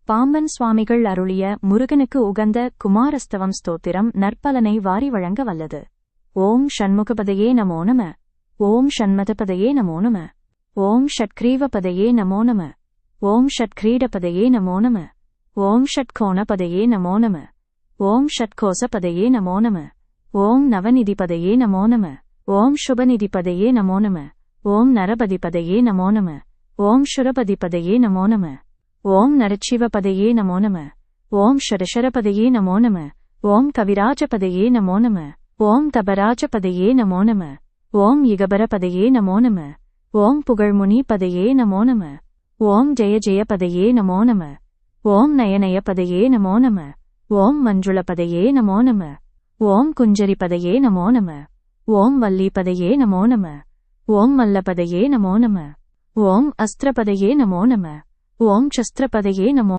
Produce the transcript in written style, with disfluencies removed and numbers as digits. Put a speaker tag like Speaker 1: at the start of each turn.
Speaker 1: பாம்பன் சுவாமிகள் அருளிய முருகனுக்கு உகந்த குமாரஸ்தவம் ஸ்தோத்திரம் நற்பலனை வாரி வழங்க வல்லது. ஓம் ஷண்முகபதையே நமோ நம. ஓம் ஷண்மதபதையே நமோ நம. ஓம் ஷட்கிரீவபதையே நமோ நம. ஓம் ஷட்கிரீடபதையே நமோ நம. ஓம் ஷட்கோணபதையே நமோ நம. ஓம் ஷட்கோசபதையே நமோ நம. ஓம் நவநிதிபதையே நமோ நம. ஓம் சுபநிதிபதையே நமோ நம. ஓம் நரபதிபதையே நமோ நம. ஓம் ஷுரபதிபதையே நமோ நம. ஓம் நரசிவபதையே நமோ நம. ஓம் ஷரஷரபதையே நமோ நம. ஓம் கவிராஜபதையே நமோ நம. ஓம் தபராஜபதையே நமோ நம. ஓம் இகபரபதையே நமோ நம. ஓம் புகழ்முனிபதையே நமோ நம. ஓம் ஜெய ஜெயபதையே நமோ நம. ஓம் நயநயபதையே நமோ நம. ஓம் மஞ்சுளபதையே நமோ நம. ஓம் குஞ்சரிபதையே நமோ நம. ஓம் வல்லிபதையே நமோ நம. ஓம் மல்லபதையே நமோ நம. ஓம் அஸ்திரபதையே நமோ நம. ஓம் சஸ்திரபதையே நமோ